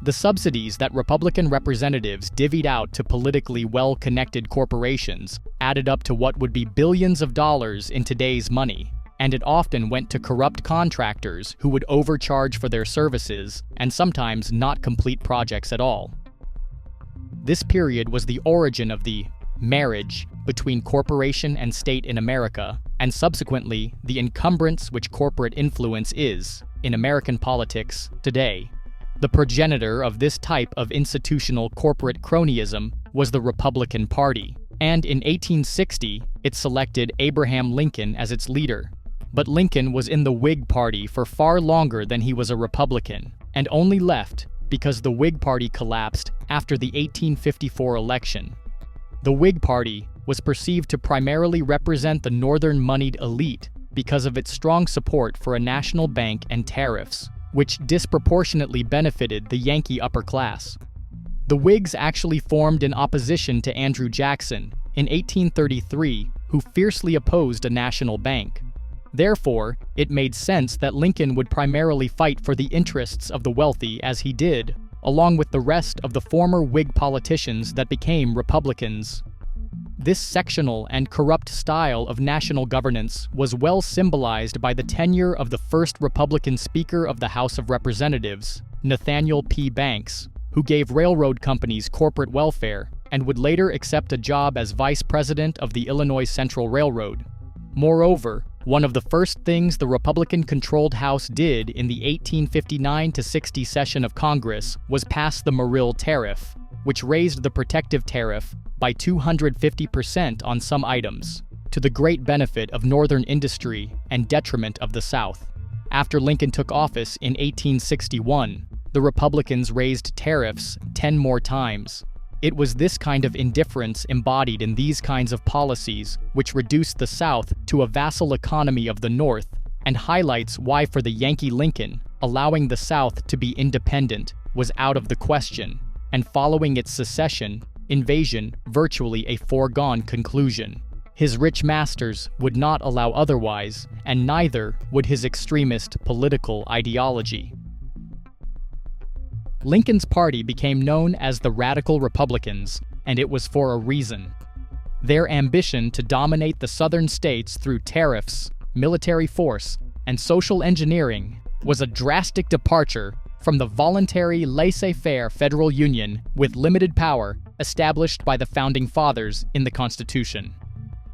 The subsidies that Republican representatives divvied out to politically well-connected corporations added up to what would be billions of dollars in today's money, and it often went to corrupt contractors who would overcharge for their services and sometimes not complete projects at all. This period was the origin of the marriage between corporation and state in America, and subsequently the encumbrance which corporate influence is in American politics today. The progenitor of this type of institutional corporate cronyism was the Republican Party, and in 1860 it selected Abraham Lincoln as its leader. But Lincoln was in the Whig Party for far longer than he was a Republican, and only left because the Whig Party collapsed after the 1854 election. The Whig Party was perceived to primarily represent the northern moneyed elite because of its strong support for a national bank and tariffs, which disproportionately benefited the Yankee upper class. The Whigs actually formed in opposition to Andrew Jackson in 1833, who fiercely opposed a national bank. Therefore, it made sense that Lincoln would primarily fight for the interests of the wealthy as he did, along with the rest of the former Whig politicians that became Republicans. This sectional and corrupt style of national governance was well symbolized by the tenure of the first Republican Speaker of the House of Representatives, Nathaniel P. Banks, who gave railroad companies corporate welfare and would later accept a job as vice president of the Illinois Central Railroad. Moreover, one of the first things the Republican-controlled House did in the 1859-60 session of Congress was pass the Morrill Tariff, which raised the protective tariff by 250% on some items, to the great benefit of Northern industry and detriment of the South. After Lincoln took office in 1861, the Republicans raised tariffs 10 more times. It was this kind of indifference embodied in these kinds of policies which reduced the South to a vassal economy of the North and highlights why for the Yankee Lincoln, allowing the South to be independent was out of the question, and following its secession, invasion virtually a foregone conclusion. His rich masters would not allow otherwise, and neither would his extremist political ideology. Lincoln's party became known as the Radical Republicans, and it was for a reason. Their ambition to dominate the southern states through tariffs, military force, and social engineering was a drastic departure from the voluntary laissez-faire federal union with limited power established by the Founding Fathers in the Constitution.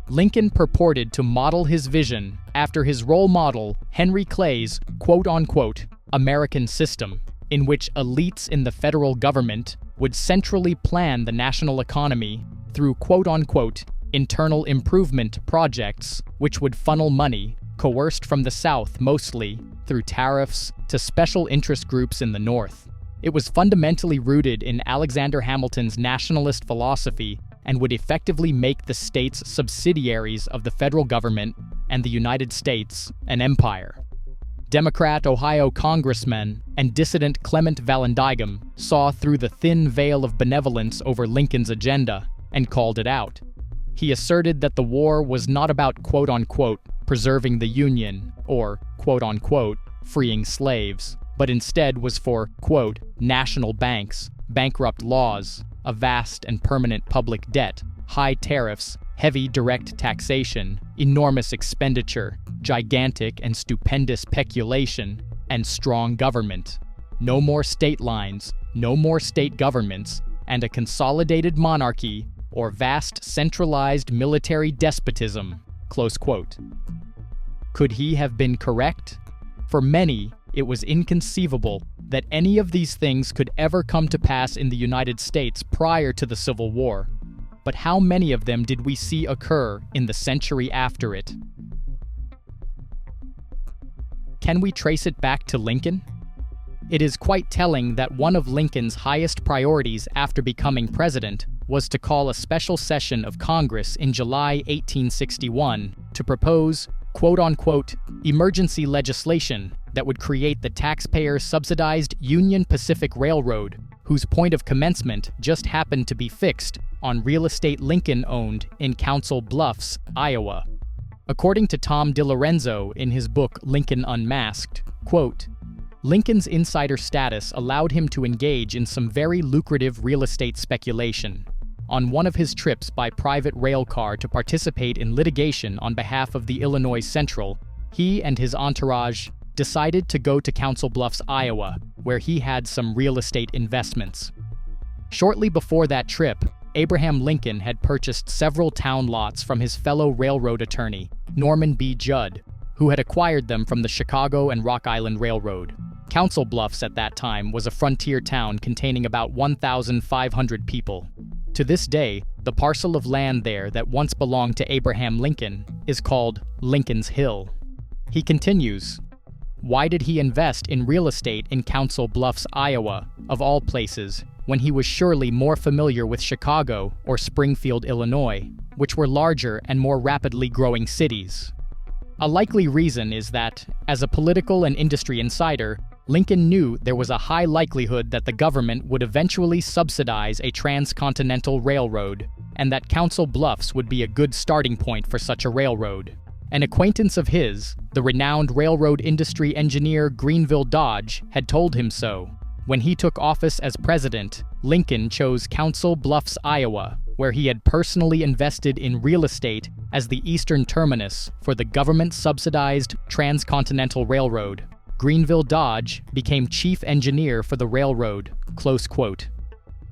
Lincoln purported to model his vision after his role model Henry Clay's quote-unquote American system, in which elites in the federal government would centrally plan the national economy through quote-unquote internal improvement projects which would funnel money, coerced from the South mostly, through tariffs to special interest groups in the North. It was fundamentally rooted in Alexander Hamilton's nationalist philosophy and would effectively make the states subsidiaries of the federal government and the United States an empire. Democrat Ohio Congressman and dissident Clement Vallandigham saw through the thin veil of benevolence over Lincoln's agenda and called it out. He asserted that the war was not about quote-unquote preserving the Union or quote-unquote freeing slaves, but instead was for, quote, national banks, bankrupt laws, a vast and permanent public debt, high tariffs, heavy direct taxation, enormous expenditure, gigantic and stupendous peculation, and strong government. No more state lines, no more state governments, and a consolidated monarchy or vast centralized military despotism, close quote. Could he have been correct? For many, it was inconceivable that any of these things could ever come to pass in the United States prior to the Civil War. But how many of them did we see occur in the century after it? Can we trace it back to Lincoln? It is quite telling that one of Lincoln's highest priorities after becoming president was to call a special session of Congress in July 1861 to propose, quote-unquote, emergency legislation that would create the taxpayer-subsidized Union Pacific Railroad, whose point of commencement just happened to be fixed on real estate Lincoln owned in Council Bluffs, Iowa. According to Tom DiLorenzo in his book Lincoln Unmasked, quote, Lincoln's insider status allowed him to engage in some very lucrative real estate speculation. On one of his trips by private rail car to participate in litigation on behalf of the Illinois Central, he and his entourage decided to go to Council Bluffs, Iowa, where he had some real estate investments. Shortly before that trip, Abraham Lincoln had purchased several town lots from his fellow railroad attorney, Norman B. Judd, who had acquired them from the Chicago and Rock Island Railroad. Council Bluffs at that time was a frontier town containing about 1,500 people. To this day, the parcel of land there that once belonged to Abraham Lincoln is called Lincoln's Hill. He continues, "Why did he invest in real estate in Council Bluffs, Iowa, of all places, when he was surely more familiar with Chicago or Springfield, Illinois, which were larger and more rapidly growing cities?" A likely reason is that, as a political and industry insider, Lincoln knew there was a high likelihood that the government would eventually subsidize a transcontinental railroad, and that Council Bluffs would be a good starting point for such a railroad. An acquaintance of his, the renowned railroad industry engineer Greenville Dodge, had told him so. When he took office as president, Lincoln chose Council Bluffs, Iowa, where he had personally invested in real estate as the eastern terminus for the government-subsidized Transcontinental Railroad. Greenville Dodge became chief engineer for the railroad, close quote.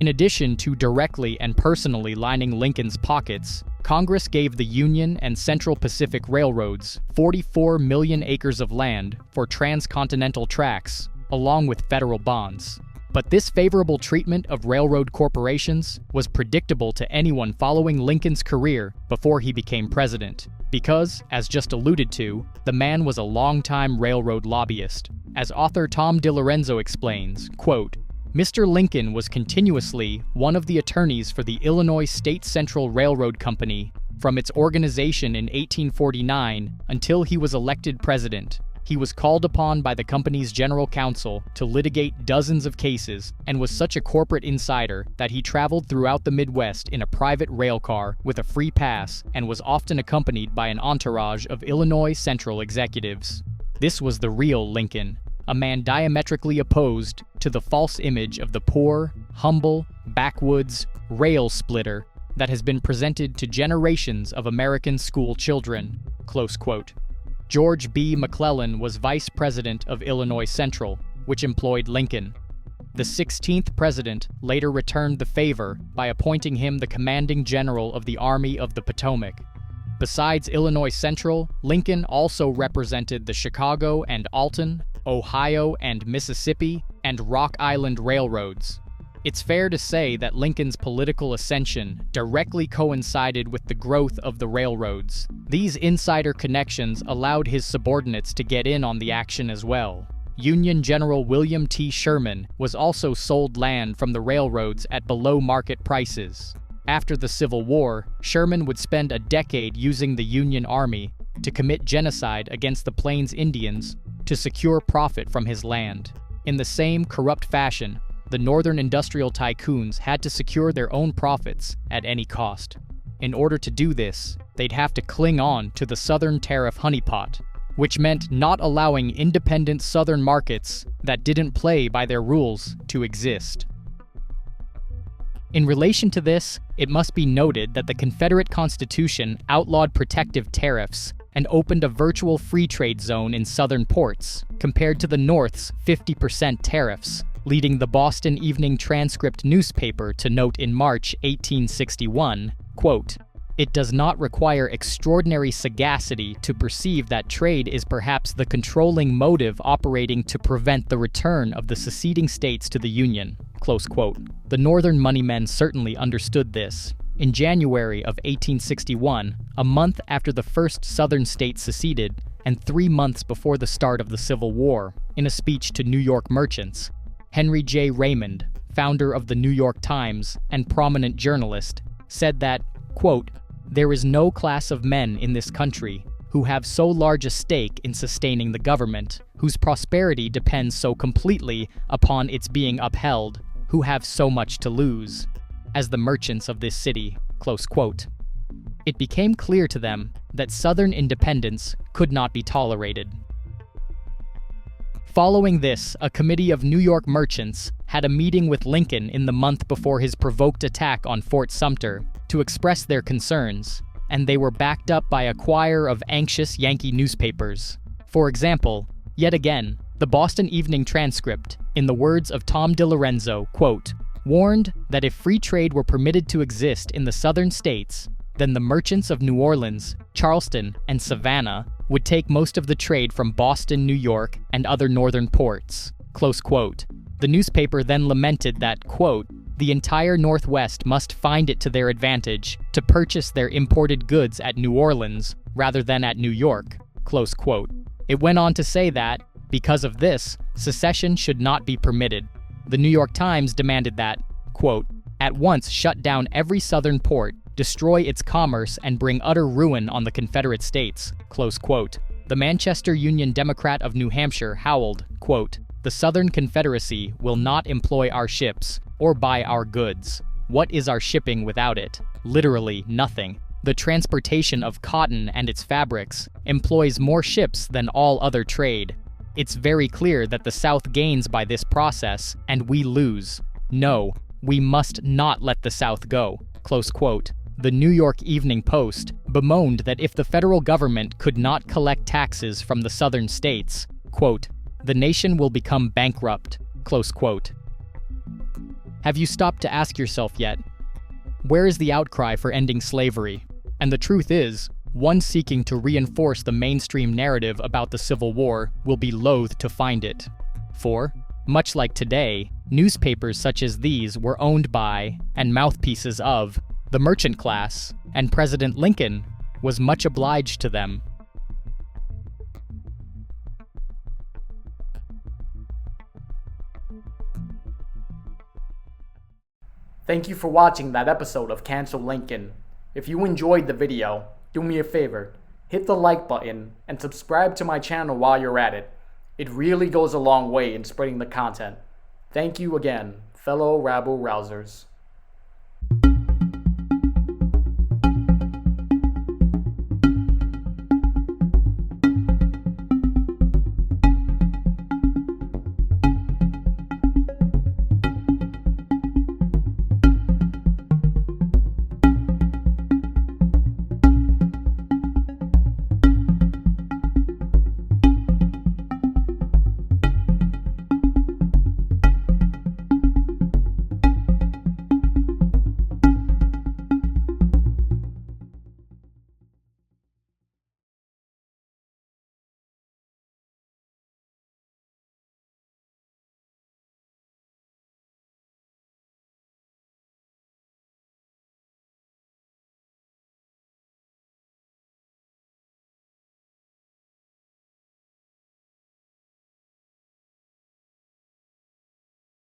In addition to directly and personally lining Lincoln's pockets, Congress gave the Union and Central Pacific Railroads 44 million acres of land for transcontinental tracks, along with federal bonds. But this favorable treatment of railroad corporations was predictable to anyone following Lincoln's career before he became president, because, as just alluded to, the man was a longtime railroad lobbyist. As author Tom DiLorenzo explains, quote, "Mr. Lincoln was continuously one of the attorneys for the Illinois State Central Railroad Company from its organization in 1849 until he was elected president. He was called upon by the company's general counsel to litigate dozens of cases and was such a corporate insider that he traveled throughout the Midwest in a private rail car with a free pass and was often accompanied by an entourage of Illinois Central executives. This was the real Lincoln, a man diametrically opposed to the false image of the poor, humble, backwoods rail splitter that has been presented to generations of American school children." Close quote. George B. McClellan was vice president of Illinois Central, which employed Lincoln. The 16th president later returned the favor by appointing him the commanding general of the Army of the Potomac. Besides Illinois Central, Lincoln also represented the Chicago and Alton, Ohio and Mississippi, and Rock Island Railroads. It's fair to say that Lincoln's political ascension directly coincided with the growth of the railroads. These insider connections allowed his subordinates to get in on the action as well. Union General William T. Sherman was also sold land from the railroads at below-market prices. After the Civil War, Sherman would spend a decade using the Union Army to commit genocide against the Plains Indians to secure profit from his land. In the same corrupt fashion, the northern industrial tycoons had to secure their own profits at any cost. In order to do this, they'd have to cling on to the Southern tariff honeypot, which meant not allowing independent Southern markets that didn't play by their rules to exist. In relation to this, it must be noted that the Confederate Constitution outlawed protective tariffs and opened a virtual free trade zone in southern ports, compared to the North's 50% tariffs, leading the Boston Evening Transcript newspaper to note in March 1861, quote, "It does not require extraordinary sagacity to perceive that trade is perhaps the controlling motive operating to prevent the return of the seceding states to the Union." Close quote. The Northern moneymen certainly understood this. In January of 1861, a month after the first Southern state seceded, and 3 months before the start of the Civil War, in a speech to New York merchants, Henry J. Raymond, founder of the New York Times and prominent journalist, said that, quote, "There is no class of men in this country who have so large a stake in sustaining the government, whose prosperity depends so completely upon its being upheld, who have so much to lose, as the merchants of this city." Close quote. It became clear to them that Southern independence could not be tolerated. Following this, a committee of New York merchants had a meeting with Lincoln in the month before his provoked attack on Fort Sumter to express their concerns, and they were backed up by a choir of anxious Yankee newspapers. For example, yet again, the Boston Evening Transcript, in the words of Tom DiLorenzo, quote, warned that if free trade were permitted to exist in the southern states, then the merchants of New Orleans, Charleston, and Savannah would take most of the trade from Boston, New York, and other northern ports, close quote. The newspaper then lamented that, quote, the entire Northwest must find it to their advantage to purchase their imported goods at New Orleans rather than at New York, close quote. It went on to say that, because of this, secession should not be permitted. The New York Times demanded that, quote, at once shut down every southern port, destroy its commerce, and bring utter ruin on the Confederate States, close quote. The Manchester Union Democrat of New Hampshire howled, quote, the Southern Confederacy will not employ our ships or buy our goods. What is our shipping without it? Literally nothing. The transportation of cotton and its fabrics employs more ships than all other trade. It's very clear that the South gains by this process, and we lose. No, we must not let the South go, close quote. The New York Evening Post bemoaned that if the federal government could not collect taxes from the southern states, quote, the nation will become bankrupt, close quote. Have you stopped to ask yourself yet, where is the outcry for ending slavery? And the truth is, one seeking to reinforce the mainstream narrative about the Civil War will be loath to find it. For, much like today, newspapers such as these were owned by, and mouthpieces of, the merchant class, and President Lincoln was much obliged to them. Thank you for watching that episode of Cancel Lincoln. If you enjoyed the video, do me a favor, hit the like button and subscribe to my channel while you're at it. It really goes a long way in spreading the content. Thank you again, fellow rabble-rousers.